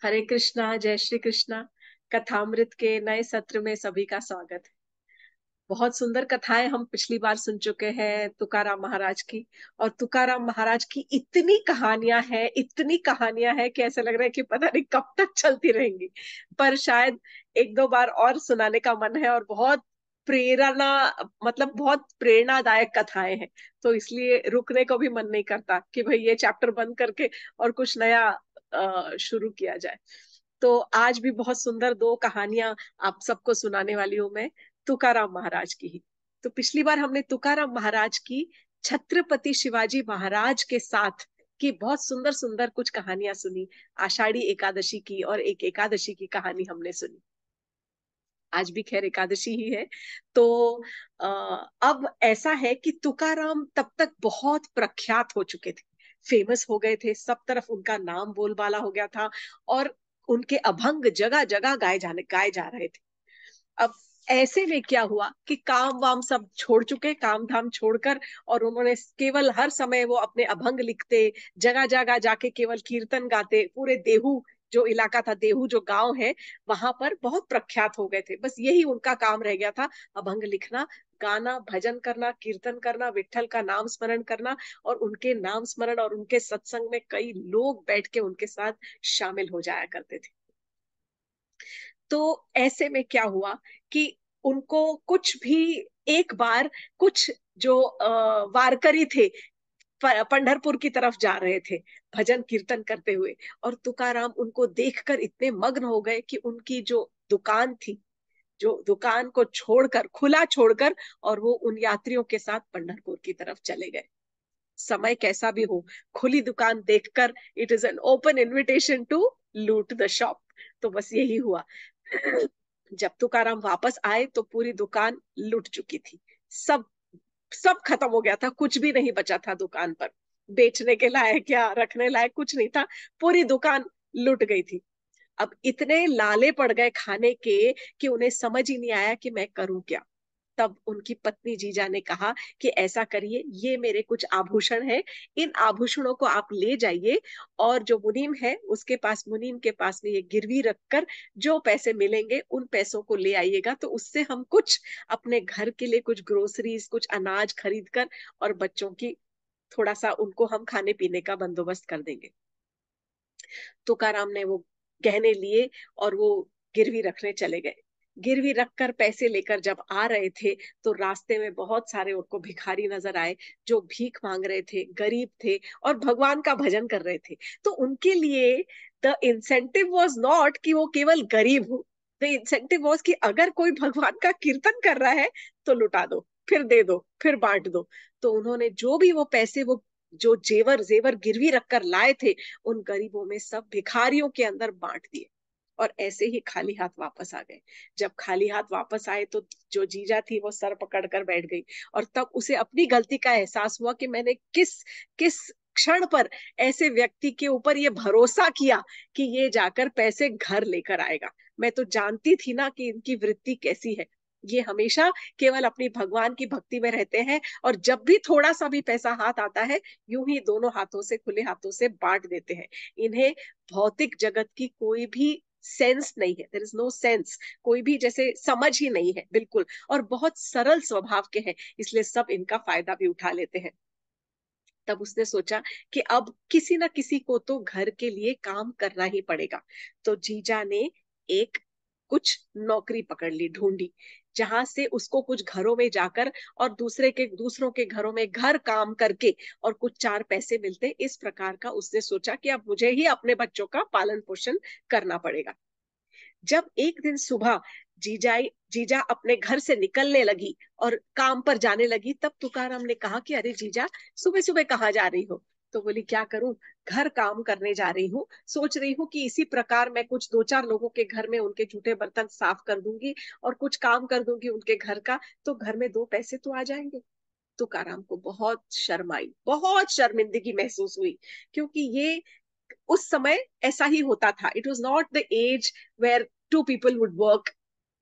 हरे कृष्णा, जय श्री कृष्णा। कथामृत के नए सत्र में सभी का स्वागत है। बहुत सुंदर कथाएं हम पिछली बार सुन चुके हैं तुकाराम महाराज की। और तुकाराम महाराज की इतनी कहानियां हैं कि ऐसा लग रहा है कि पता नहीं कब तक चलती रहेंगी। पर शायद एक दो बार और सुनाने का मन है। और बहुत प्रेरणा, मतलब बहुत प्रेरणादायक कथाएं हैं। तो इसलिए रुकने को भी मन नहीं करता कि भाई ये चैप्टर बंद करके और कुछ नया शुरू किया जाए। तो आज भी बहुत सुंदर दो कहानियां आप सबको सुनाने वाली हूं मैं, तुकाराम महाराज की ही। तो पिछली बार हमने तुकाराम महाराज की छत्रपति शिवाजी महाराज के साथ की बहुत सुंदर सुंदर कुछ कहानियां सुनी। आषाढ़ी एकादशी की और एक एकादशी की कहानी हमने सुनी। आज भी खैर एकादशी ही है। तो आ, अब ऐसा है कि तुकाराम तब तक बहुत प्रख्यात हो चुके थे, फेमस हो गए थे, सब तरफ उनका नाम बोलबाला हो गया था। और उनके अभंग जगह जगह गाए जा रहे थे। अब ऐसे में क्या हुआ कि काम वाम सब छोड़ चुके, काम धाम छोड़कर, और उन्होंने केवल हर समय वो अपने अभंग लिखते, जगह जगह जाके केवल कीर्तन गाते। पूरे देहू जो इलाका था, देहू जो गांव है, वहां पर बहुत प्रख्यात हो गए थे। बस यही उनका काम रह गया था, अभंग लिखना, गाना, भजन करना, कीर्तन करना, विठल का नाम स्मरण करना। और उनके नाम स्मरण और उनके सत्संग में कई लोग बैठ के उनके साथ शामिल हो जाया करते थे। तो ऐसे में क्या हुआ कि उनको कुछ भी, एक बार कुछ जो वारकरी थे, पंढरपुर की तरफ जा रहे थे भजन कीर्तन करते हुए। और तुकाराम उनको देखकर इतने मग्न हो गए कि उनकी जो दुकान थी, जो दुकान को छोड़कर, खुला छोड़कर, और वो उन यात्रियों के साथ पंढरपुर की तरफ चले गए। समय कैसा भी हो, खुली दुकान देखकर it is an open invitation to loot the shop. तो बस यही हुआ। जब तुकाराम वापस आए तो पूरी दुकान लूट चुकी थी। सब सब खत्म हो गया था, कुछ भी नहीं बचा था दुकान पर। बेचने के लायक या रखने लायक कुछ नहीं था। पूरी दुकान लूट गई थी। अब इतने लाले पड़ गए खाने के कि उन्हें समझ ही नहीं आया कि मैं करूं क्या। तब उनकी पत्नी जीजा ने कहा कि ऐसा करिए, ये मेरे कुछ आभूषण हैं, इन आभूषणों को आप ले जाइए, और जो मुनीम है उसके पास, मुनीम के पास में ये गिरवी रखकर जो पैसे मिलेंगे उन पैसों को ले आइएगा। तो उससे हम कुछ अपने घर के लिए कुछ ग्रोसरीज, कुछ अनाज खरीद कर, और बच्चों की थोड़ा सा उनको हम खाने पीने का बंदोबस्त कर देंगे। तुकाराम ने वो गहने लिए और वो गिरवी रखने चले गए। गिरवी रखकर पैसे लेकर जब आ रहे थे तो रास्ते में बहुत सारे उनको भिखारी नजर आए, जो भीख मांग रहे थे, गरीब थे और भगवान का भजन कर रहे थे। तो उनके लिए द इंसेंटिव वॉज नॉट कि वो केवल गरीब हो। द इंसेंटिव वॉज कि अगर कोई भगवान का कीर्तन कर रहा है तो लुटा दो, फिर दे दो, फिर बांट दो। तो उन्होंने जो भी वो पैसे, वो जो जेवर जेवर गिरवी रखकर लाए थे, उन गरीबों में सब भिखारियों के अंदर बांट दिए। और ऐसे ही खाली हाथ वापस आ गए। जब खाली हाथ वापस आए तो जो जीजा थी वो सर पकड़ कर बैठ गई। और तब उसे अपनी गलती का एहसास हुआ कि मैंने किस किस क्षण पर ऐसे व्यक्ति के ऊपर ये भरोसा किया कि ये जाकर पैसे घर लेकर आएगा। मैं तो जानती थी ना कि इनकी वृत्ति कैसी है। ये हमेशा केवल अपनी भगवान की भक्ति में रहते हैं, और जब भी थोड़ा सा भी पैसा हाथ आता है, यूं ही दोनों हाथों से, खुले हाथों से बांट देते हैं। इन्हें भौतिक जगत की कोई भी सेंस नहीं है, देयर इज नो सेंस, कोई भी जैसे समझ ही नहीं है बिल्कुल। और बहुत सरल स्वभाव के हैं, इसलिए सब इनका फायदा भी उठा लेते हैं। तब उसने सोचा कि अब किसी ना किसी को तो घर के लिए काम करना ही पड़ेगा। तो जीजा ने एक कुछ नौकरी पकड़ ली, ढूंढी, जहां से उसको कुछ घरों में जाकर और दूसरों के घरों में घर काम करके और कुछ चार पैसे मिलते। इस प्रकार का उसने सोचा कि अब मुझे ही अपने बच्चों का पालन पोषण करना पड़ेगा। जब एक दिन सुबह जीजा अपने घर से निकलने लगी और काम पर जाने लगी, तब तुकाराम ने कहा कि अरे जीजा, सुबह सुबह कहाँ जा रही हो? तो बोली, क्या करूं, घर काम करने जा रही हूँ। सोच रही हूँ कि इसी प्रकार मैं कुछ दो चार लोगों के घर में उनके जूठे बर्तन साफ कर दूंगी और कुछ काम कर दूंगी उनके घर का, तो घर में दो पैसे तो आ जाएंगे। तुकाराम को बहुत शर्म आई, बहुत शर्मिंदगी महसूस हुई, क्योंकि ये उस समय ऐसा ही होता था। It was not the age where two people would work.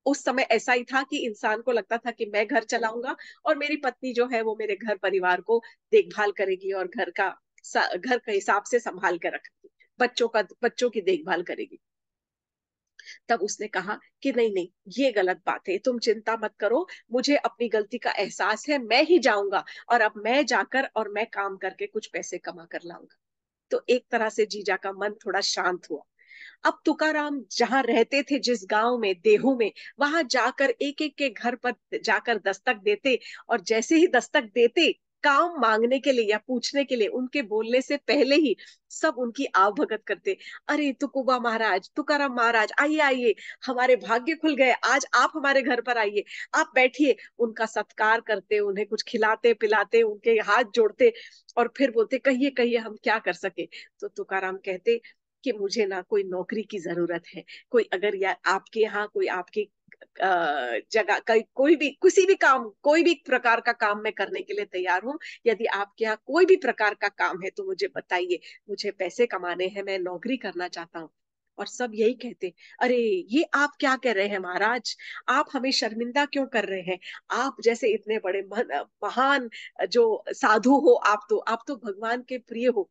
उस समय ऐसा ही था कि इंसान को लगता था कि मैं घर चलाऊंगा और मेरी पत्नी जो है वो मेरे घर परिवार को देखभाल करेगी और घर के हिसाब से संभाल कर रखेगी। बच्चों की देखभाल करेगी। तब उसने कहा कि नहीं नहीं, ये गलत बात है, तुम चिंता मत करो, मुझे अपनी गलती का एहसास है, मैं ही जाऊंगा और अब मैं जाकर और मैं काम करके कुछ पैसे कमा कर लाऊंगा। तो एक तरह से जीजा का मन थोड़ा शांत हुआ। अब तुकाराम जहां रहते थे, जिस गांव में, देहू में, वहां जाकर एक एक के घर पर जाकर दस्तक देते, और जैसे ही दस्तक देते, काम मांगने के लिए या पूछने के लिए, उनके बोलने से पहले ही सब उनकी आवभगत करते। अरे तुकुबा महाराज, तुकाराम महाराज, आइए आइए, हमारे भाग्य खुल गए, आज आप हमारे घर पर आइए, आप बैठिए। उनका सत्कार करते, उन्हें कुछ खिलाते पिलाते, उनके हाथ जोड़ते, और फिर बोलते, कहिए कहिए, हम क्या कर सके। तो तुकाराम कहते कि मुझे ना कोई नौकरी की जरूरत है, कोई अगर या आपके यहाँ कोई आपकी जगह कोई भी किसी भी काम, कोई भी प्रकार का काम मैं करने के लिए तैयार हूँ। यदि आपके यहाँ कोई भी प्रकार का काम है तो मुझे बताइए, मुझे पैसे कमाने हैं, मैं नौकरी करना चाहता हूँ। और सब यही कहते, अरे ये आप क्या कह रहे हैं महाराज, आप हमें शर्मिंदा क्यों कर रहे हैं, आप जैसे इतने बड़े महान जो साधु हो, आप तो भगवान के प्रिय हो,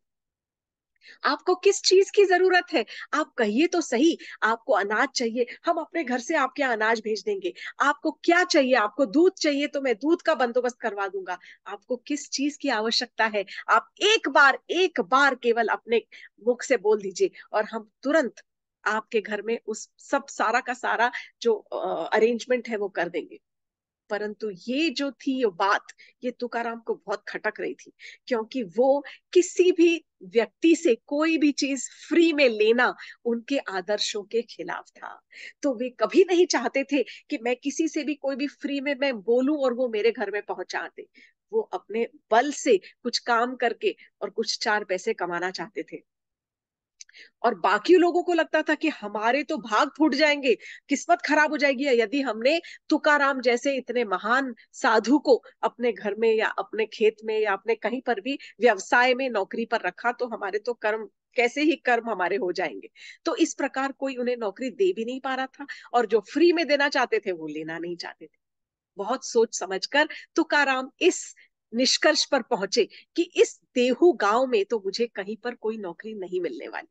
आपको किस चीज की जरूरत है, आप कहिए तो सही। आपको अनाज चाहिए, हम अपने घर से आपके यहाँ अनाज भेज देंगे। आपको क्या चाहिए, आपको दूध चाहिए तो मैं दूध का बंदोबस्त करवा दूंगा। आपको किस चीज की आवश्यकता है, आप एक बार केवल अपने मुख से बोल दीजिए, और हम तुरंत आपके घर में उस सब सारा का सारा जो अरेंजमेंट है वो कर देंगे। परंतु ये जो थी ये बात, ये तुकाराम को बहुत खटक रही थी, क्योंकि वो किसी भी व्यक्ति से कोई भी चीज फ्री में लेना उनके आदर्शों के खिलाफ था। तो वे कभी नहीं चाहते थे कि मैं किसी से भी कोई भी फ्री में मैं बोलूं और वो मेरे घर में पहुंचा दे। वो अपने बल से कुछ काम करके और कुछ चार पैसे कमाना चाहते थे। और बाकी लोगों को लगता था कि हमारे तो भाग फूट जाएंगे, किस्मत खराब हो जाएगी यदि हमने तुकाराम जैसे इतने महान साधु को अपने घर में या अपने खेत में या अपने कहीं पर भी व्यवसाय में नौकरी पर रखा, तो हमारे तो कर्म कैसे ही कर्म हमारे हो जाएंगे। तो इस प्रकार कोई उन्हें नौकरी दे भी नहीं पा रहा था, और जो फ्री में देना चाहते थे वो लेना नहीं चाहते थे। बहुत सोच समझकर तुकाराम इस निष्कर्ष पर पहुंचे कि इस देहू गांव में तो मुझे कहीं पर कोई नौकरी नहीं मिलने वाली।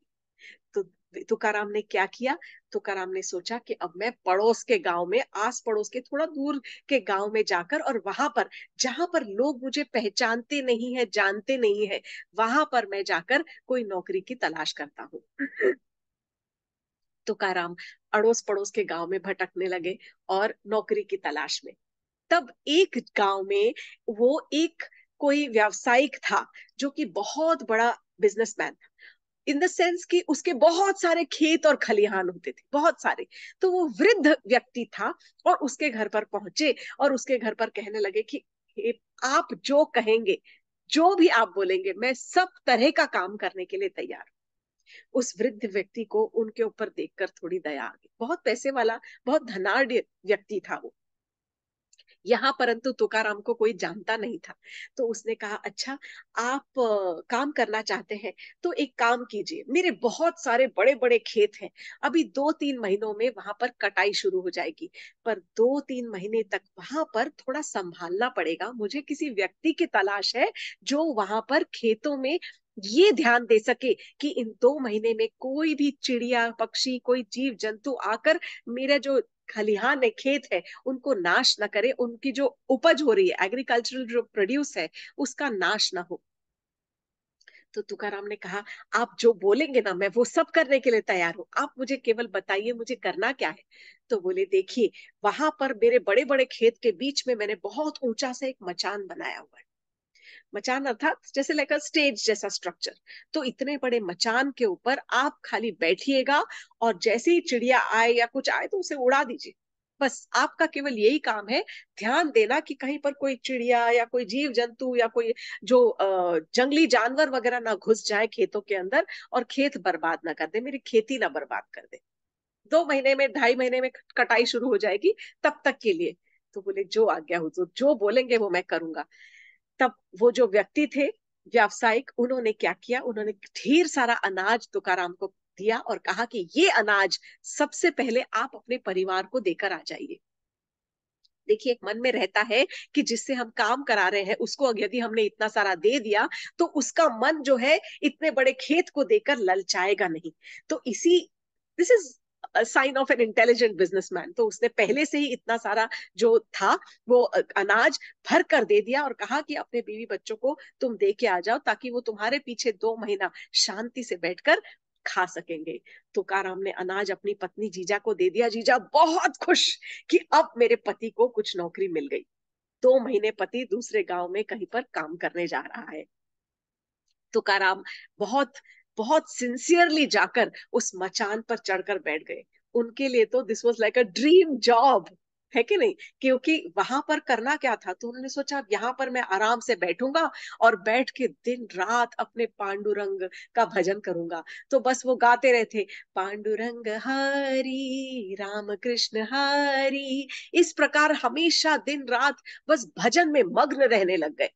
तो तुकाराम ने क्या किया, तुकाराम ने सोचा कि अब मैं पड़ोस के गांव में, आस पड़ोस के थोड़ा दूर के गांव में जाकर, और वहां पर जहां पर लोग मुझे पहचानते नहीं है, जानते नहीं है, वहां पर मैं जाकर कोई नौकरी की तलाश करता हूँ। तुकाराम अड़ोस पड़ोस के गांव में भटकने लगे और नौकरी की तलाश में। तब एक गांव में वो एक कोई व्यवसायिक था, जो कि बहुत बड़ा बिजनेसमैन, इन द सेंस कि उसके बहुत सारे खेत और खलिहान होते थे, बहुत सारे। तो वो वृद्ध व्यक्ति था, और उसके घर पर पहुंचे और उसके घर पर कहने लगे कि आप जो कहेंगे, जो भी आप बोलेंगे, मैं सब तरह का काम करने के लिए तैयार हूं। उस वृद्ध व्यक्ति को उनके ऊपर देखकर थोड़ी दया आ गई। बहुत पैसे वाला, बहुत धनाढ़ व्यक्ति था वो यहाँ, परंतु तुकाराम को कोई जानता नहीं था। तो उसने कहा, अच्छा, आप काम करना चाहते हैं तो एक काम कीजिए, मेरे बहुत सारे बड़े बड़े खेत हैं, अभी 2-3 महीनों में वहां पर कटाई शुरू हो जाएगी, पर 2-3 महीने तक वहां पर थोड़ा संभालना पड़ेगा, मुझे किसी व्यक्ति की तलाश है जो वहां पर खेतों में ये ध्यान दे सके कि इन 2 महीने में कोई भी चिड़िया पक्षी, कोई जीव जंतु आकर मेरा जो खलिहान है, खेत है, उनको नाश ना करे, उनकी जो उपज हो रही है, एग्रीकल्चरल जो प्रोड्यूस है, उसका नाश ना हो। तो तुकाराम ने कहा, आप जो बोलेंगे ना, मैं वो सब करने के लिए तैयार हूँ, आप मुझे केवल बताइए मुझे करना क्या है। तो बोले, देखिए, वहां पर मेरे बड़े बड़े खेत के बीच में मैंने बहुत ऊंचा सा एक मचान बनाया हुआ है। मचान अर्थात जैसे लाइक अ स्टेज जैसा स्ट्रक्चर। तो इतने बड़े मचान के ऊपर आप खाली बैठिएगा, और जैसे ही चिड़िया आए या कुछ आए तो उसे उड़ा दीजिए। बस आपका केवल यही काम है, ध्यान देना कि कहीं पर कोई चिड़िया या कोई जीव जंतु या कोई जो जंगली जानवर वगैरह ना घुस जाए खेतों के अंदर, और खेत बर्बाद ना कर दे, मेरी खेती ना बर्बाद कर दे। 2 महीने में, 2.5 महीने में कटाई शुरू हो जाएगी, तब तक के लिए। तो बोले, जो आज्ञा हुजूर, जो बोलेंगे वो मैं करूंगा। तब वो जो व्यक्ति थे व्यावसायिक, उन्होंने क्या किया, उन्होंने ढेर सारा अनाज तुकाराम को दिया और कहा कि ये अनाज सबसे पहले आप अपने परिवार को देकर आ जाइए। देखिए, एक मन में रहता है कि जिससे हम काम करा रहे हैं उसको यदि हमने इतना सारा दे दिया तो उसका मन जो है इतने बड़े खेत को देकर ललचाएगा नहीं। तो इसी this is sine of an intelligent businessman. तो उसने पहले से ही इतना सारा जो था वो अनाज भर कर दे दिया और कहा कि अपने बीवी बच्चों को तुम दे के आ जाओ ताकि वो तुम्हारे पीछे 2 महीना शांति से बैठकर खा सकेंगे। तुकाराम ने अनाज अपनी पत्नी जीजा को दे दिया। जीजा बहुत खुश कि अब मेरे पति को कुछ नौकरी मिल गई। 2 महीने पति दूसरे गांव में कहीं पर काम करने जा रहा है। तुकाराम बहुत बहुत सिंसियरली जाकर उस मचान पर चढ़कर बैठ गए। उनके लिए तो this was like a dream job, है कि नहीं? क्योंकि वहां पर करना क्या था, तो उन्होंने सोचा यहाँ पर मैं आराम से बैठूंगा और बैठ के दिन रात अपने पांडुरंग का भजन करूंगा। तो बस वो गाते रहते, पांडुरंग हरि राम कृष्ण हरि। इस प्रकार हमेशा दिन रात बस भजन में मग्न रहने लग गए।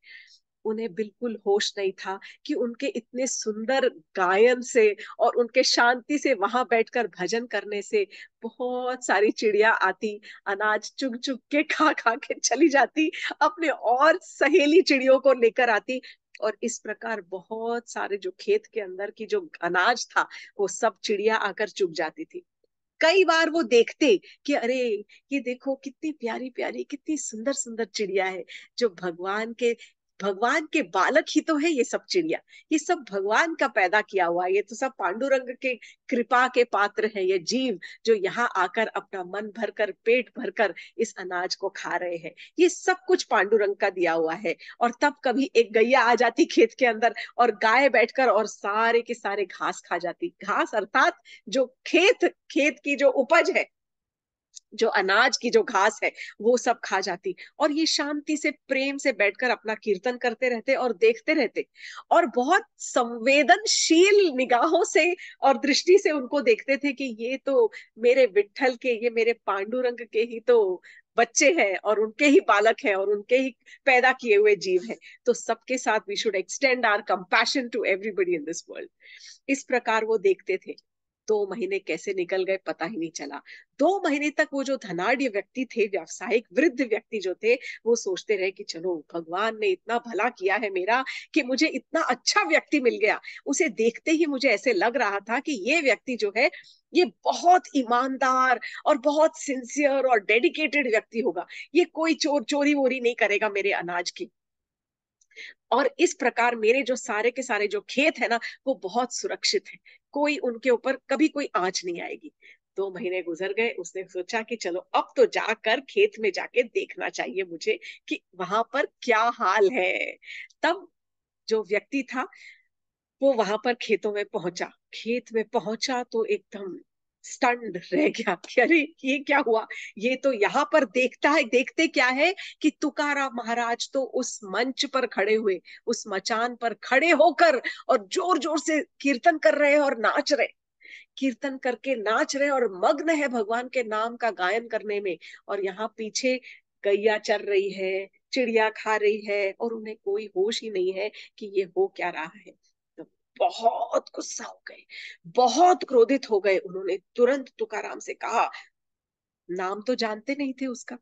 उन्हें बिल्कुल होश नहीं था कि उनके इतने सुंदर गायन से और उनके शांति से वहां बैठकर भजन करने से बहुत सारी चिड़िया आती, अनाज चुग चुग के खा खा के चली जाती, अपने और सहेली चिड़ियों को लेकर आती। और इस प्रकार बहुत सारे जो खेत के अंदर की जो अनाज था वो सब चिड़िया आकर चुग जाती थी। कई बार वो देखते कि अरे ये देखो कितनी प्यारी प्यारी कितनी सुंदर सुंदर चिड़िया है, जो भगवान के बालक ही तो है ये सब चिड़िया। ये सब भगवान का पैदा किया हुआ है, ये तो सब पांडुरंग के कृपा के पात्र है ये जीव, जो यहाँ आकर अपना मन भरकर पेट भरकर इस अनाज को खा रहे हैं। ये सब कुछ पांडुरंग का दिया हुआ है। और तब कभी एक गैया आ जाती खेत के अंदर और गाय बैठकर और सारे के सारे घास खा जाती। घास अर्थात जो खेत खेत की जो उपज है, जो अनाज की जो घास है, वो सब खा जाती। और ये शांति से प्रेम से बैठकर अपना कीर्तन करते रहते और देखते रहते, और बहुत संवेदनशील निगाहों से और दृष्टि से उनको देखते थे कि ये तो मेरे विट्ठल के, ये मेरे पांडुरंग के ही तो बच्चे हैं और उनके ही बालक हैं और उनके ही पैदा किए हुए जीव हैं। तो सबके साथ we should extend our compassion to everybody in this world. इस प्रकार वो देखते थे। 2 महीने कैसे निकल गए पता ही नहीं चला। 2 महीने तक वो जो धनाढ़ व्यक्ति थे, व्यावसायिक वृद्ध व्यक्ति जो थे, वो सोचते रहे कि चलो भगवान ने इतना भला किया है मेरा कि मुझे इतना अच्छा व्यक्ति मिल गया। उसे देखते ही मुझे ऐसे लग रहा था कि ये व्यक्ति जो है ये बहुत ईमानदार और बहुत सिंसियर और डेडिकेटेड व्यक्ति होगा। ये कोई चोरी वोरी नहीं करेगा मेरे अनाज की। और इस प्रकार मेरे जो सारे के सारे जो खेत है ना वो बहुत सुरक्षित है, कोई उनके ऊपर कभी कोई आंच नहीं आएगी। 2 महीने गुजर गए। उसने सोचा कि चलो अब तो जाकर खेत में जाके देखना चाहिए मुझे कि वहां पर क्या हाल है। तब जो व्यक्ति था वो वहां पर खेतों में पहुंचा। खेत में पहुंचा तो एकदम स्टन्ड रह गया कि अरे ये क्या हुआ। ये तो यहाँ पर देखता है, देखते क्या है कि तुकाराम महाराज तो उस मंच पर खड़े हुए, उस मचान पर खड़े होकर और जोर जोर से कीर्तन कर रहे हैं और नाच रहे, कीर्तन करके नाच रहे और मग्न है भगवान के नाम का गायन करने में। और यहाँ पीछे गैया चर रही है, चिड़िया खा रही है और उन्हें कोई होश ही नहीं है कि ये हो क्या रहा है। तो बहुत गुस्सा हो गए, बहुत क्रोधित हो गए। उन्होंने तुरंत तुकाराम से कहा, नाम तो जानते नहीं थे उसका,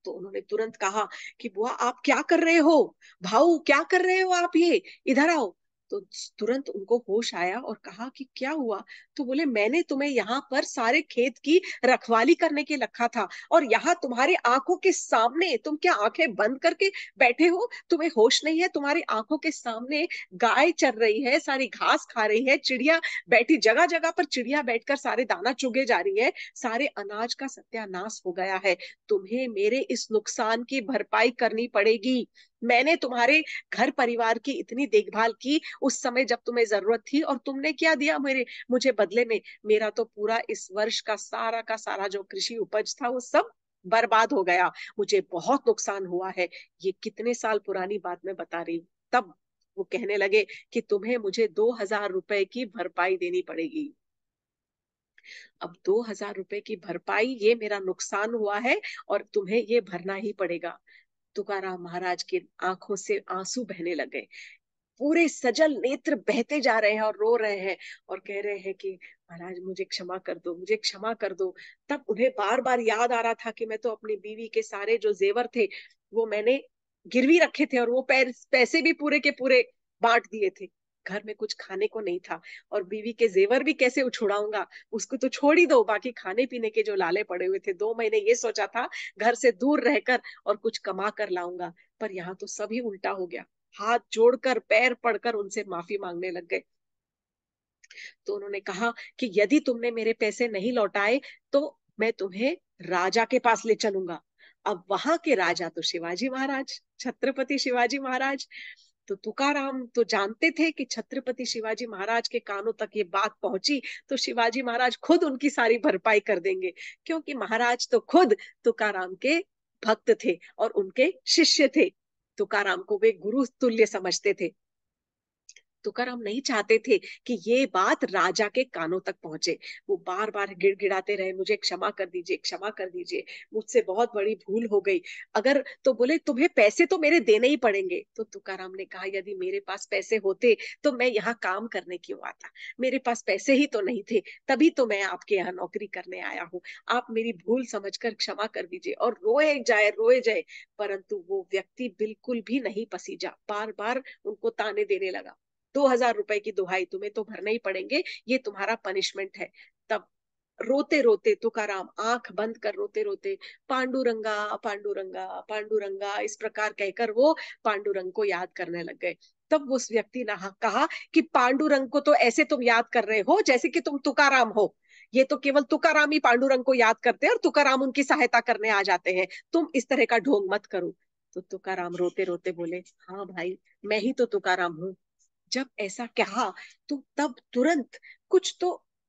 तो उन्होंने तुरंत कहा कि बुआ आप क्या कर रहे हो, भाऊ क्या कर रहे हो आप, ये इधर आओ। तो तुरंत उनको होश आया और कहा कि क्या हुआ। तो बोले मैंने तुम्हें यहाँ पर सारे खेत की रखवाली करने के रखा था और यहाँ तुम्हारी आंखों के सामने, तुम क्या आंखें बंद करके बैठे हो, तुम्हें होश नहीं है। तुम्हारी आंखों के सामने गाय चर रही है, सारी घास खा रही है, चिड़िया बैठी, जगह जगह पर चिड़िया बैठकर सारे दाना चुगे जा रही है, सारे अनाज का सत्यानाश हो गया है। तुम्हें मेरे इस नुकसान की भरपाई करनी पड़ेगी। मैंने तुम्हारे घर परिवार की इतनी देखभाल की उस समय जब तुम्हें जरूरत थी, और तुमने क्या दिया मेरे मुझे बदले में। मेरा तो पूरा इस वर्ष का सारा जो कृषि उपज था वो सब बर्बाद हो गया। मुझे बहुत नुकसान हुआ है। ये कितने साल पुरानी बात मैं बता रही हूँ। तब वो कहने लगे कि तुम्हें मुझे 2,000 रुपए की भरपाई देनी पड़ेगी। अब 2,000 रुपए की भरपाई, ये मेरा नुकसान हुआ है और तुम्हें ये भरना ही पड़ेगा। तुकाराम महाराज की आंखों से आंसू बहने लगे। पूरे सजल नेत्र बहते जा रहे हैं और रो रहे हैं और कह रहे हैं कि महाराज मुझे क्षमा कर दो, मुझे क्षमा कर दो। तब उन्हें बार बार याद आ रहा था कि मैं तो अपनी बीवी के सारे जो जेवर थे वो मैंने गिरवी रखे थे और वो पैसे भी पूरे के पूरे बांट दिए थे। घर में कुछ खाने को नहीं था और बीवी के जेवर भी कैसे उछुड़ाऊंगा, उसको तो छोड़ ही दो, बाकी खाने पीने के जो लाले पड़े हुए थे। 2 महीने ये सोचा था घर से दूर रहकर और कुछ कमा कर लाऊंगा, पर यहाँ तो सभी उल्टा हो गया। हाथ जोड़कर पैर पड़कर उनसे माफी मांगने लग गए। तो उन्होंने कहा कि यदि तुमने मेरे पैसे नहीं लौटाए तो मैं तुम्हें राजा के पास ले चलूंगा। अब वहां के राजा तो शिवाजी महाराज, छत्रपति शिवाजी महाराज। तो तुकाराम तो जानते थे कि छत्रपति शिवाजी महाराज के कानों तक ये बात पहुंची तो शिवाजी महाराज खुद उनकी सारी भरपाई कर देंगे, क्योंकि महाराज तो खुद तुकाराम के भक्त थे और उनके शिष्य थे। तुकाराम को वे गुरु तुल्य समझते थे। तुकाराम नहीं चाहते थे कि ये बात राजा के कानों तक पहुंचे। वो बार बार गिड़गिड़ाते रहे, मुझे क्षमा कर दीजिए, क्षमा कर दीजिए, मुझसे बहुत बड़ी भूल हो गई। अगर तो बोले तुम्हें पैसे तो मेरे देने ही पड़ेंगे। तो तुकाराम ने कहा यदि मेरे पास पैसे होते तो मैं यहाँ काम करने क्यों आता। मेरे पास पैसे ही तो नहीं थे, तभी तो मैं आपके यहाँ नौकरी करने आया हूँ। आप मेरी भूल समझकर क्षमा कर दीजिए। और रोए जाए, परंतु वो व्यक्ति बिल्कुल भी नहीं पसीजा, बार बार उनको ताने देने लगा। 2,000 रुपए की दुहाई, तुम्हें तो भरने ही पड़ेंगे, ये तुम्हारा पनिशमेंट है। तब रोते रोते तुकाराम आंख बंद कर रोते रोते पांडुरंगा पांडुरंगा पांडुरंगा इस प्रकार कहकर वो पांडुरंग को याद करने लग गए। तब उस व्यक्ति ने कहा कि पांडुरंग को तो ऐसे तुम याद कर रहे हो जैसे कि तुम तुकाराम हो। ये तो केवल तुकाराम ही पांडुरंग को याद करते हैं और तुकाराम उनकी सहायता करने आ जाते हैं, तुम इस तरह का ढोंग मत करो। तो तुकाराम रोते रोते बोले, हाँ भाई, मैं ही तो तुकाराम हूँ। जब ऐसा कहा तो तब तुरंत कुछ तो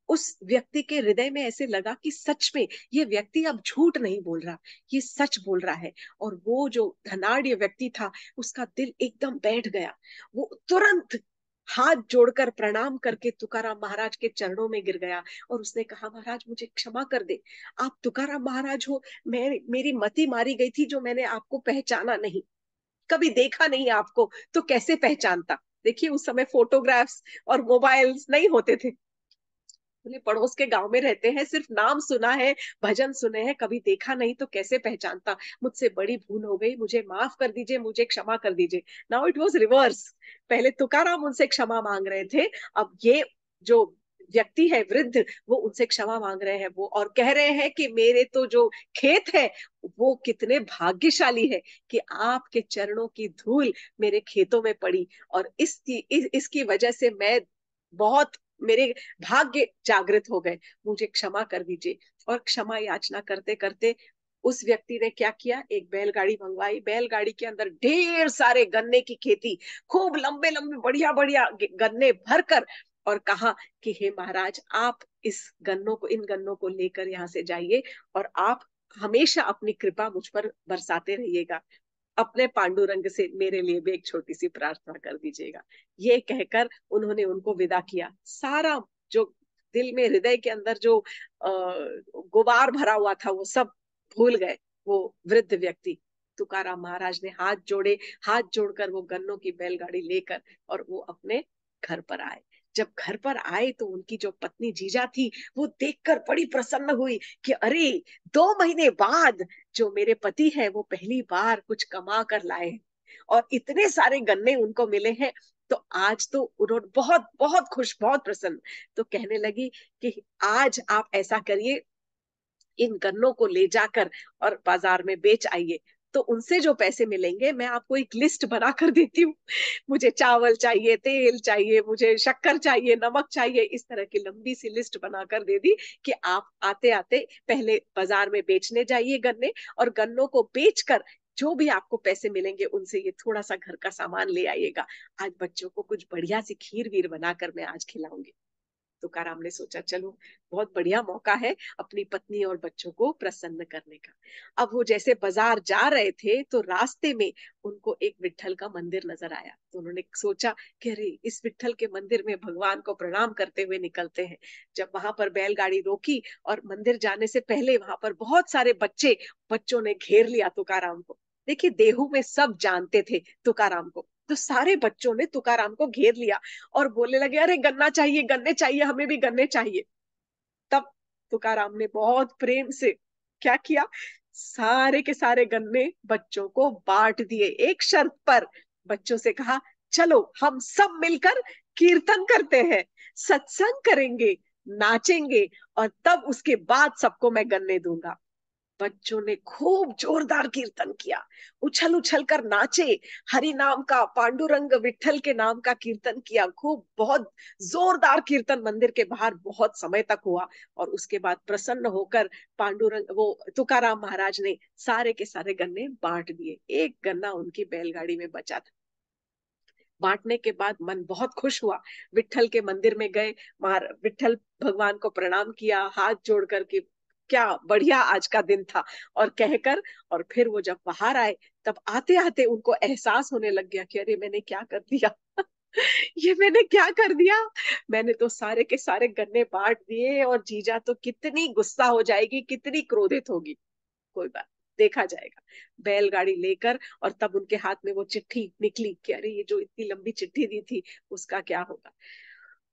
उस व्यक्ति के हृदय में ऐसे लगा कि सच में ये व्यक्ति अब झूठ नहीं बोल रहा, ये सच बोल रहा है। और वो जो धनाढ़ व्यक्ति था उसका दिल एकदम बैठ गया। वो तुरंत हाथ जोड़कर प्रणाम करके तुकाराम महाराज के चरणों में गिर गया और उसने कहा, महाराज मुझे क्षमा कर दे, आप तुकाराम महाराज हो। मैं मेरी मति मारी गई थी जो मैंने आपको पहचाना नहीं, कभी देखा नहीं आपको, तो कैसे पहचानता। देखिए उस समय फोटोग्राफ्स और मोबाइल्स नहीं होते थे। बोले पड़ोस के गांव में रहते हैं, सिर्फ नाम सुना है, भजन सुने हैं, कभी देखा नहीं, तो कैसे पहचानता। मुझसे बड़ी भूल हो गई, मुझे माफ कर दीजिए, मुझे क्षमा कर दीजिए। Now it was reverse. पहले तुकाराम उनसे क्षमा मांग रहे थे, अब ये जो व्यक्ति है वृद्ध, वो उनसे क्षमा मांग रहे हैं। वो और कह रहे हैं कि मेरे तो जो खेत है वो कितने भाग्यशाली है कि आपके चरणों की धूल मेरे खेतों में पड़ी और इसकी वजह से मैं बहुत, मेरे भाग्य जागृत हो गए, मुझे क्षमा कर दीजिए। और क्षमा याचना करते करते उस व्यक्ति ने क्या किया, एक बैलगाड़ी मंगवाई, बैलगाड़ी के अंदर ढेर सारे गन्ने की खेती, खूब लंबे लंबे बढ़िया बढ़िया गन्ने भरकर, और कहा कि हे महाराज, आप इस गन्नों को, इन गन्नों को लेकर यहाँ से जाइए और आप हमेशा अपनी कृपा मुझ पर बरसाते रहिएगा। अपने पांडुरंग से मेरे लिए भी एक छोटी सी प्रार्थना कर दीजिएगा। ये कहकर उन्होंने उनको विदा किया। सारा जो दिल में, हृदय के अंदर जो गुबार भरा हुआ था वो सब भूल गए वो वृद्ध व्यक्ति। तुकाराम महाराज ने हाथ जोड़े, हाथ जोड़कर वो गन्नों की बैलगाड़ी लेकर और वो अपने घर पर आए। जब घर पर आए तो उनकी जो पत्नी जीजा थी वो देखकर बड़ी प्रसन्न हुई कि अरे, 2 महीने बाद जो मेरे पति है वो पहली बार कुछ कमा कर लाए हैं और इतने सारे गन्ने उनको मिले हैं। तो आज तो उन्होंने बहुत बहुत खुश, बहुत प्रसन्न। तो कहने लगी कि आज आप ऐसा करिए, इन गन्नों को ले जाकर और बाजार में बेच आइए, तो उनसे जो पैसे मिलेंगे मैं आपको एक लिस्ट बना कर देती हूँ। मुझे चावल चाहिए, तेल चाहिए, मुझे शक्कर चाहिए, नमक चाहिए, इस तरह की लंबी सी लिस्ट बनाकर दे दी कि आप आते आते पहले बाजार में बेचने जाइए गन्ने, और गन्नों को बेचकर जो भी आपको पैसे मिलेंगे उनसे ये थोड़ा सा घर का सामान ले आइएगा। आज बच्चों को कुछ बढ़िया सी खीर वीर बनाकर मैं आज खिलाऊंगी। तुकाराम ने सोचा चलो बहुत बढ़िया मौका है अपनी पत्नी और बच्चों को प्रसन्न करने का। अब वो जैसे बाजार जा रहे थे तो रास्ते में उनको एक विट्ठल का मंदिर नजर आया। तो उन्होंने सोचा कि अरे, इस विट्ठल के मंदिर में भगवान को प्रणाम करते हुए निकलते हैं। जब वहां पर बैलगाड़ी रोकी और मंदिर जाने से पहले वहां पर बहुत सारे बच्चों ने घेर लिया तुकाराम को। देखिए, देहू में सब जानते थे तुकाराम को, तो सारे बच्चों ने तुकाराम को घेर लिया और बोलने लगे, अरे गन्ना चाहिए, गन्ने चाहिए, हमें भी गन्ने चाहिए। तब तुकाराम ने बहुत प्रेम से क्या किया, सारे के सारे गन्ने बच्चों को बांट दिए, एक शर्त पर। बच्चों से कहा, चलो हम सब मिलकर कीर्तन करते हैं, सत्संग करेंगे, नाचेंगे, और तब उसके बाद सबको मैं गन्ने दूंगा। बच्चों ने खूब जोरदार कीर्तन किया, उछल उछल कर नाचे, हरि नाम का, पांडुरंग विठल के नाम का कीर्तन किया, खूब बहुत जोरदार कीर्तन मंदिर के बाहर बहुत समय तक हुआ। और उसके बाद प्रसन्न होकर पांडुरंग वो तुकाराम महाराज ने सारे के सारे गन्ने बांट दिए, एक गन्ना उनकी बैलगाड़ी में बचा था। बांटने के बाद मन बहुत खुश हुआ, विठल के मंदिर में गए, विठल भगवान को प्रणाम किया हाथ जोड़ करके, क्या बढ़िया आज का दिन था, और कहकर, और फिर वो जब बाहर आए, तब आते आते उनको एहसास होने लग गया कि अरे मैंने क्या कर दिया। ये मैंने क्या कर दिया, मैंने तो सारे के सारे गन्ने बांट दिए, और जीजा तो कितनी गुस्सा हो जाएगी, कितनी क्रोधित होगी। कोई बात, देखा जाएगा। बैलगाड़ी लेकर, और तब उनके हाथ में वो चिट्ठी निकली कि अरे ये जो इतनी लंबी चिट्ठी दी थी उसका क्या होगा।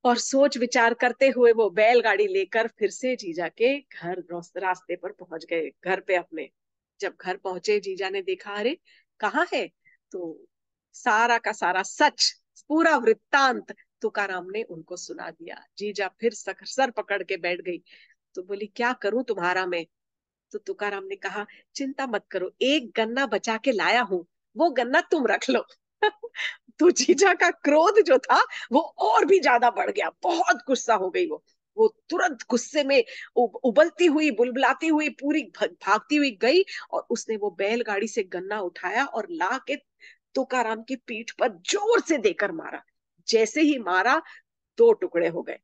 और सोच विचार करते हुए वो बैलगाड़ी लेकर फिर से जीजा के घर रास्ते पर पहुंच गए, घर पे अपने। जब घर पहुंचे, जीजा ने देखा, अरे कहाँ है, तो सारा का सारा सच, पूरा वृत्तांत तुकाराम ने उनको सुना दिया। जीजा फिर सर पकड़ के बैठ गई, तो बोली, क्या करूं तुम्हारा मैं। तो तुकाराम ने कहा, चिंता मत करो, एक गन्ना बचा के लाया हूं, वो गन्ना तुम रख लो। तो जीजा का क्रोध जो था वो और भी ज्यादा बढ़ गया, बहुत गुस्सा हो गई वो तुरंत गुस्से में उबलती हुई, बुलबुलाती हुई, पूरी भागती हुई गई, और उसने वो बैलगाड़ी से गन्ना उठाया और ला के तुकाराम की पीठ पर जोर से देकर मारा। जैसे ही मारा, दो टुकड़े हो गए।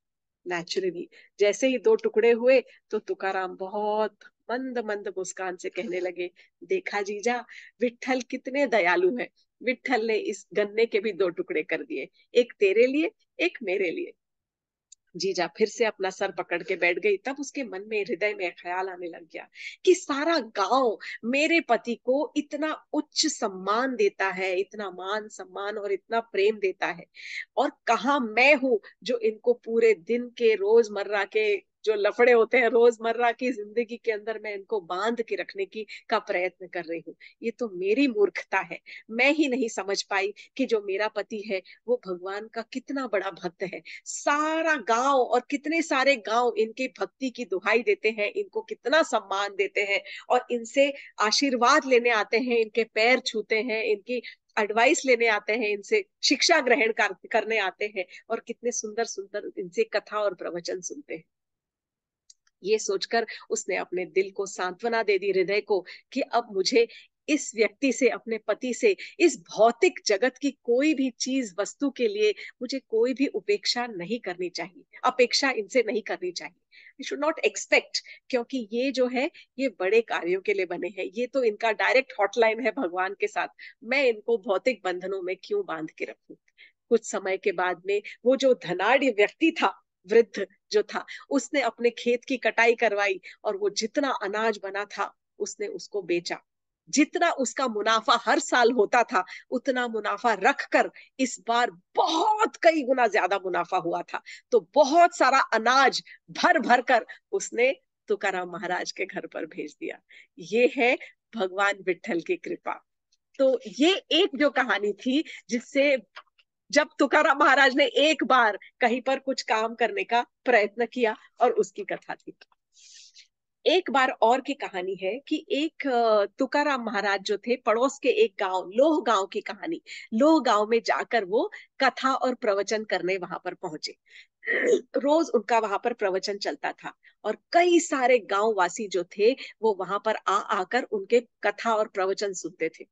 नेचुरली जैसे ही दो टुकड़े हुए, तो तुकाराम बहुत मंद मंद मुस्कान से कहने लगे, देखा जीजा, विठल कितने दयालु है, विठल ने इस गन्ने के भी दो टुकड़े कर दिए, एक तेरे लिए, एक मेरे लिए। जीजा फिर से अपना सर पकड़ के बैठ गई। तब उसके मन में, हृदय में ख्याल आने लग गया कि सारा गांव मेरे पति को इतना उच्च सम्मान देता है, इतना मान सम्मान और इतना प्रेम देता है, और कहा मैं हूं जो इनको पूरे दिन के रोजमर्रा के जो लफड़े होते हैं रोजमर्रा की जिंदगी के अंदर, मैं इनको बांध के रखने की का प्रयत्न कर रही हूँ। ये तो मेरी मूर्खता है, मैं ही नहीं समझ पाई कि जो मेरा पति है वो भगवान का कितना बड़ा भक्त है। सारा गांव और कितने सारे गांव इनकी भक्ति की दुहाई देते हैं, इनको कितना सम्मान देते हैं, और इनसे आशीर्वाद लेने आते हैं, इनके पैर छूते हैं, इनकी एडवाइस लेने आते हैं, इनसे शिक्षा ग्रहण करने आते हैं, और कितने सुंदर सुंदर इनसे कथा और प्रवचन सुनते हैं। ये सोचकर उसने अपने दिल को सांत्वना दे दी, हृदय को, कि अब मुझे इस व्यक्ति से, अपने पति से, इस भौतिक जगत की कोई भी चीज वस्तु के लिए मुझे कोई भी उपेक्षा नहीं करनी चाहिए, अपेक्षा इनसे नहीं करनी चाहिए। वी शुड नॉट एक्सपेक्ट, क्योंकि ये जो है ये बड़े कार्यों के लिए बने हैं, ये तो इनका डायरेक्ट हॉटलाइन है भगवान के साथ, मैं इनको भौतिक बंधनों में क्यों बांध के रखूं। कुछ समय के बाद में वो जो धनाढ़ व्यक्ति था, वृद्ध जो था, उसने अपने खेत की कटाई करवाई, और वो जितना अनाज बना था उसने उसको बेचा। जितना उसका मुनाफा हर साल होता था, उतना मुनाफा रखकर इस बार बहुत कई गुना ज्यादा मुनाफा हुआ था। तो बहुत सारा अनाज भर भर कर उसने तुकाराम महाराज के घर पर भेज दिया। ये है भगवान विठल की कृपा। तो ये एक जो कहानी थी, जिससे जब तुकाराम महाराज ने एक बार कहीं पर कुछ काम करने का प्रयत्न किया, और उसकी कथा थी। एक बार और की कहानी है कि एक तुकाराम महाराज जो थे, पड़ोस के एक गांव, लोह गांव की कहानी। लोह गांव में जाकर वो कथा और प्रवचन करने वहां पर पहुंचे। रोज उनका वहां पर प्रवचन चलता था, और कई सारे गांव वासी जो थे वो वहां पर आकर उनके कथा और प्रवचन सुनते थे।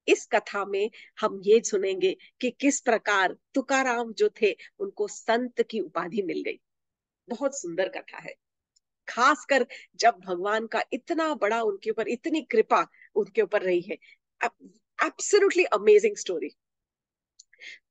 इस कथा में हम ये सुनेंगे कि किस प्रकार तुकाराम जो थे उनको संत की उपाधि मिल गई। बहुत सुंदर कथा है, खासकर जब भगवान का इतना बड़ा उनके ऊपर, इतनी कृपा उनके ऊपर रही है। Absolutely amazing story.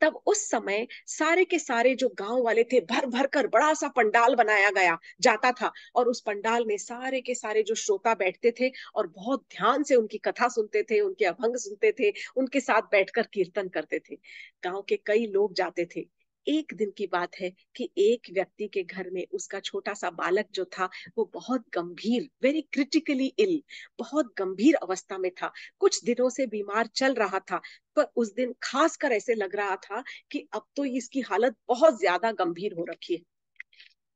तब उस समय सारे के सारे जो गांव वाले थे, भर भर कर बड़ा सा पंडाल बनाया गया जाता था, और उस पंडाल में सारे के सारे जो श्रोता बैठते थे और बहुत ध्यान से उनकी कथा सुनते थे, उनके अभंग सुनते थे, उनके साथ बैठकर कीर्तन करते थे। गांव के कई लोग जाते थे। एक दिन की बात है कि एक व्यक्ति के घर में उसका छोटा सा बालक जो था, वो बहुत गंभीर, वेरी क्रिटिकली इल, बहुत गंभीर अवस्था में था। कुछ दिनों से बीमार चल रहा था, पर उस दिन खासकर ऐसे लग रहा था कि अब तो इसकी हालत बहुत ज्यादा गंभीर हो रखी है।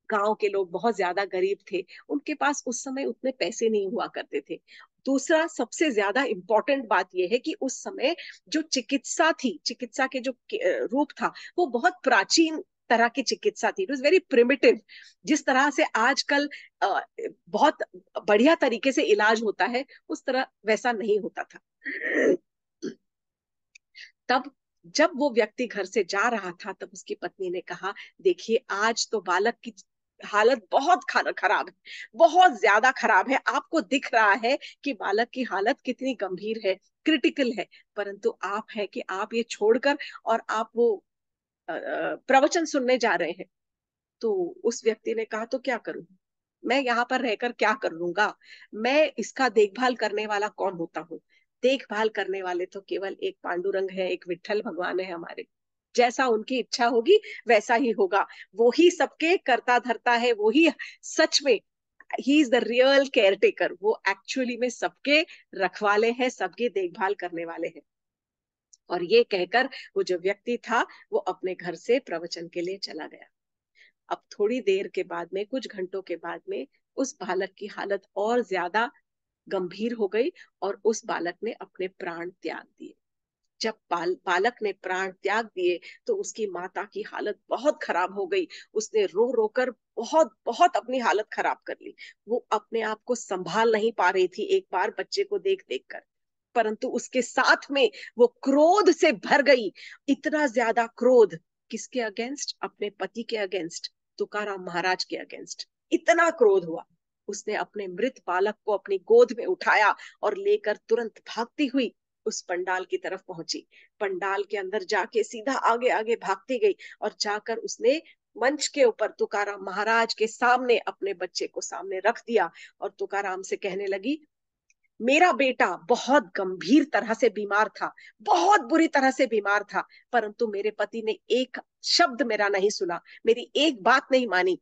गांव के लोग बहुत ज्यादा गरीब थे, उनके पास उस समय उतने पैसे नहीं हुआ करते थे। दूसरा सबसे ज्यादा इंपॉर्टेंट बात यह है कि उस समय जो चिकित्सा थी, चिकित्सा के जो रूप था, वो बहुत प्राचीन तरह की चिकित्सा थी। It was very primitive. जिस तरह से आजकल बहुत बढ़िया तरीके से इलाज होता है, उस तरह वैसा नहीं होता था। तब जब वो व्यक्ति घर से जा रहा था, तब उसकी पत्नी ने कहा, देखिए आज तो बालक की हालत बहुत खराब है, बहुत ज्यादा खराब है। आपको दिख रहा है कि बालक की हालत कितनी गंभीर है, क्रिटिकल है, परंतु आप है कि आप ये छोड़कर और आप वो प्रवचन सुनने जा रहे हैं। तो उस व्यक्ति ने कहा, तो क्या करूं, मैं यहाँ पर रहकर क्या कर लूंगा, मैं इसका देखभाल करने वाला कौन होता हूँ। देखभाल करने वाले तो केवल एक पांडुरंग है, एक विट्ठल भगवान है हमारे। जैसा उनकी इच्छा होगी वैसा ही होगा। वो ही सबके करता धरता है, वो ही सच में, he is the real care taker. वो एक्चुअली में सबके रखवाले हैं, सबकी देखभाल करने वाले हैं। और ये कहकर वो जो व्यक्ति था, वो अपने घर से प्रवचन के लिए चला गया। अब थोड़ी देर के बाद में, कुछ घंटों के बाद में, उस बालक की हालत और ज्यादा गंभीर हो गई और उस बालक ने अपने प्राण त्याग दिए। जब बालक ने प्राण त्याग दिए तो उसकी माता की हालत बहुत खराब हो गई। उसने रो रो कर बहुत बहुत अपनी हालत खराब कर ली। वो अपने आप को संभाल नहीं पा रही थी एक बार बच्चे को देख देख कर, परंतु उसके साथ में वो क्रोध से भर गई। इतना ज्यादा क्रोध, किसके अगेंस्ट, अपने पति के अगेंस्ट, तुकाराम महाराज के अगेंस्ट। इतना क्रोध हुआ, उसने अपने मृत बालक को अपनी गोद में उठाया और लेकर तुरंत भागती हुई उस पंडाल की तरफ पहुंची। पंडाल के अंदर जाके सीधा आगे आगे भागती गई और जाकर उसने मंच के ऊपर तुकाराम महाराज के सामने अपने बच्चे को सामने रख दिया और तुकाराम से कहने लगी, मेरा बेटा बहुत गंभीर तरह से बीमार था, बहुत बुरी तरह से बीमार था, परंतु मेरे पति ने एक शब्द मेरा नहीं सुना, मेरी एक बात नहीं मानी,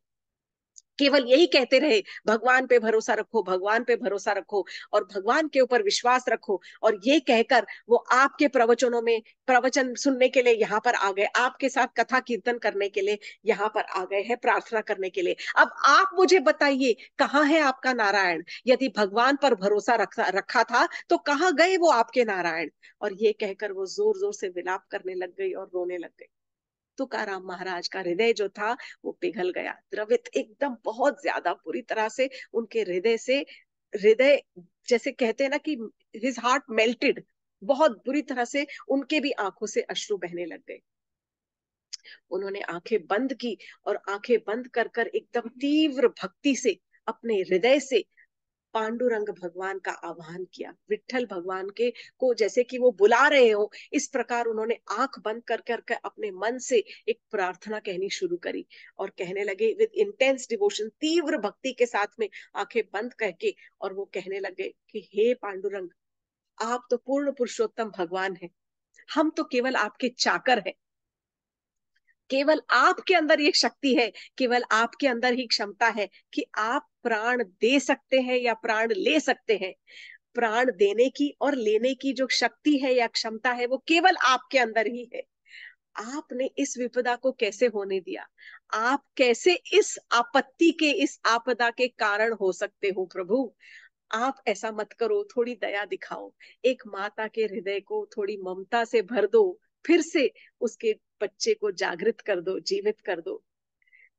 केवल यही कहते रहे, भगवान पे भरोसा रखो, भगवान पे भरोसा रखो और भगवान के ऊपर विश्वास रखो। और ये कहकर वो आपके प्रवचनों में प्रवचन सुनने के लिए यहाँ पर आ गए, आपके साथ कथा कीर्तन करने के लिए यहाँ पर आ गए हैं, प्रार्थना करने के लिए। अब आप मुझे बताइए, कहाँ है आपका नारायण? यदि भगवान पर भरोसा रखा था तो कहाँ गए वो आपके नारायण? और ये कहकर वो जोर जोर से विलाप करने लग गई और रोने लग गई। तुकाराम महाराज का हृदय जो था वो पिघल गया, द्रवित एकदम बहुत ज्यादा बुरी तरह से उनके हृदय से, हृदय जैसे कहते हैं ना कि हिज हार्ट मेल्टेड, बहुत बुरी तरह से उनके भी आंखों से अश्रु बहने लग गए। उन्होंने आंखें बंद की और आंखें बंद कर कर एकदम तीव्र भक्ति से अपने हृदय से पांडुरंग भगवान का आह्वान किया, विट्ठल भगवान के को जैसे कि वो बुला रहे हो, इस प्रकार उन्होंने आंख बंद कर करके अपने मन से एक प्रार्थना कहनी शुरू करी और कहने लगे विद इंटेंस डिवोशन, तीव्र भक्ति के साथ में आंखें बंद करके, और वो कहने लगे कि हे पांडुरंग, आप तो पूर्ण पुरुषोत्तम भगवान हैं, हम तो केवल आपके चाकर हैं। केवल आपके अंदर ये शक्ति है, केवल आपके अंदर ही क्षमता है कि आप प्राण दे सकते हैं या प्राण ले सकते हैं। प्राण देने की और लेने की जो शक्ति है या क्षमता है, वो केवल आपके अंदर ही है। आपने इस विपदा को कैसे होने दिया? आप कैसे इस आपत्ति के, इस आपदा के कारण हो सकते हो प्रभु? आप ऐसा मत करो, थोड़ी दया दिखाओ, एक माता के हृदय को थोड़ी ममता से भर दो, फिर से उसके बच्चे को जागृत कर दो, जीवित कर दो।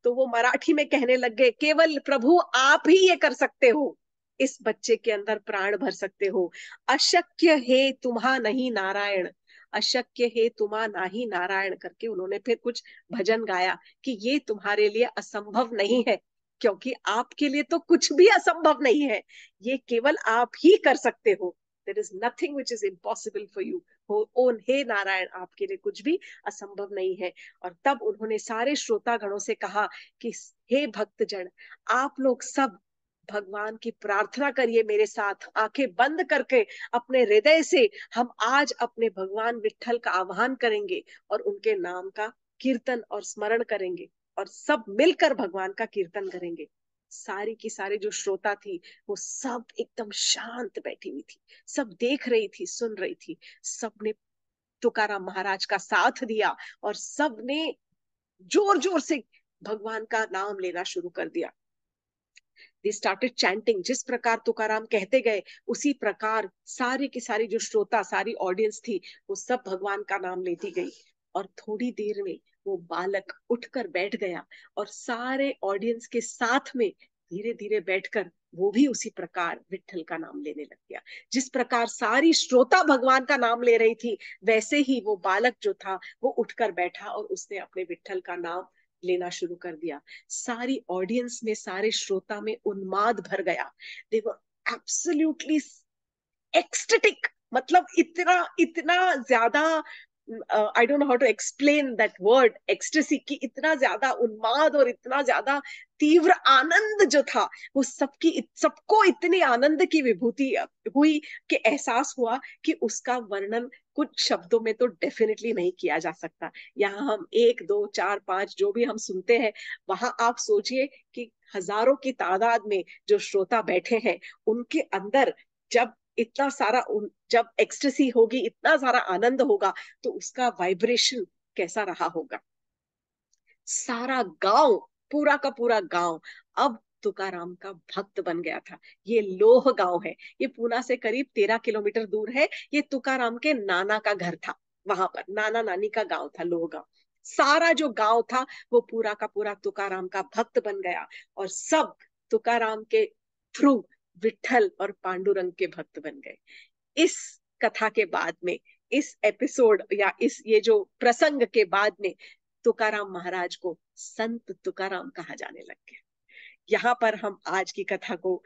तो वो मराठी में कहने लग गए, केवल प्रभु आप ही ये कर सकते हो, इस बच्चे के अंदर प्राण भर सकते हो। अशक्य है तुम्हा नहीं नारायण, अशक्य है तुम्हा नाही नारायण करके उन्होंने फिर कुछ भजन गाया कि ये तुम्हारे लिए असंभव नहीं है, क्योंकि आपके लिए तो कुछ भी असंभव नहीं है, ये केवल आप ही कर सकते हो। There is nothing which is impossible for you. हो ओ हे नारायण, आपके लिए कुछ भी असंभव नहीं है। और तब उन्होंने सारे श्रोतागणों से कहा कि हे भक्तजन, आप लोग सब भगवान की प्रार्थना करिए मेरे साथ, आंखें बंद करके अपने हृदय से हम आज अपने भगवान विट्ठल का आह्वान करेंगे और उनके नाम का कीर्तन और स्मरण करेंगे और सब मिलकर भगवान का कीर्तन करेंगे। सारी की सारी जो श्रोता थी वो सब एकदम शांत बैठी हुई थी, सब देख रही थी, सुन रही थी। सबने तुकाराम महाराज का साथ दिया और सबने जोर जोर से भगवान का नाम लेना शुरू कर दिया। दे स्टार्टेड चैंटिंग, जिस प्रकार तुकाराम कहते गए उसी प्रकार सारी की सारी जो श्रोता, सारी ऑडियंस थी, वो सब भगवान का नाम लेती गई। और थोड़ी देर में वो बालक उठकर बैठ गया और सारे ऑडियंस के साथ में धीरे धीरे बैठकर वो भी उसी प्रकार विट्ठल का नाम लेने लग गया। जिस प्रकार सारी श्रोता भगवान का नाम ले रही थी, वैसे ही वो बालक जो था वो उठकर बैठा और उसने अपने विट्ठल का नाम लेना शुरू कर दिया। सारी ऑडियंस में, सारे श्रोता में उन्माद भर गया। दे वर एब्सोल्युटली एक्सटेटिक, मतलब इतना इतना ज्यादा, I don't know how to explain that word ecstasy, कि इतना ज्यादा उन्माद और इतना ज्यादा तीव्र आनंद जो था वो सबको इतनी आनंद की विभूति हुई कि एहसास हुआ कि उसका वर्णन कुछ शब्दों में तो डेफिनेटली नहीं किया जा सकता। यहाँ हम एक दो चार पांच जो भी हम सुनते हैं, वहां आप सोचिए कि हजारों की तादाद में जो श्रोता बैठे हैं, उनके अंदर जब इतना सारा जब एक्सटेसी होगी, इतना सारा आनंद होगा, तो उसका वाइब्रेशन कैसा रहा होगा। सारा गांव, पूरा का पूरा गांव अब तुकाराम का भक्त बन गया था। ये लोह गांव है, ये पूना से करीब 13 किलोमीटर दूर है। ये तुकाराम के नाना का घर था, वहां पर नाना नानी का गांव था, लोह गांव। सारा जो गांव था वो पूरा का पूरा तुकाराम का भक्त बन गया और सब तुकाराम के थ्रू विट्ठल और पांडुरंग के भक्त बन गए। इस कथा के बाद में, इस एपिसोड या इस ये जो प्रसंग के बाद में, तुकाराम महाराज को संत तुकाराम कहा जाने लग गया। यहाँ पर हम आज की कथा को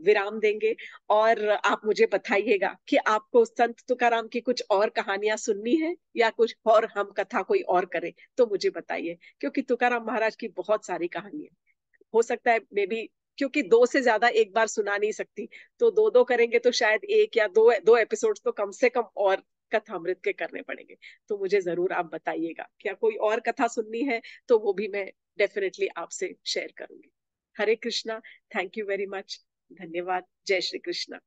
विराम देंगे और आप मुझे बताइएगा कि आपको संत तुकाराम की कुछ और कहानियां सुननी है या कुछ और हम कथा कोई और करें, तो मुझे बताइए, क्योंकि तुकाराम महाराज की बहुत सारी कहानियां, हो सकता है मे बी, क्योंकि दो से ज्यादा एक बार सुना नहीं सकती, तो दो दो करेंगे तो शायद एक या दो दो एपिसोड्स तो कम से कम और कथामृत के करने पड़ेंगे। तो मुझे जरूर आप बताइएगा, क्या कोई और कथा सुननी है तो वो भी मैं डेफिनेटली आपसे शेयर करूंगी। Hare Krishna, thank you very much, धन्यवाद, जय श्री कृष्णा।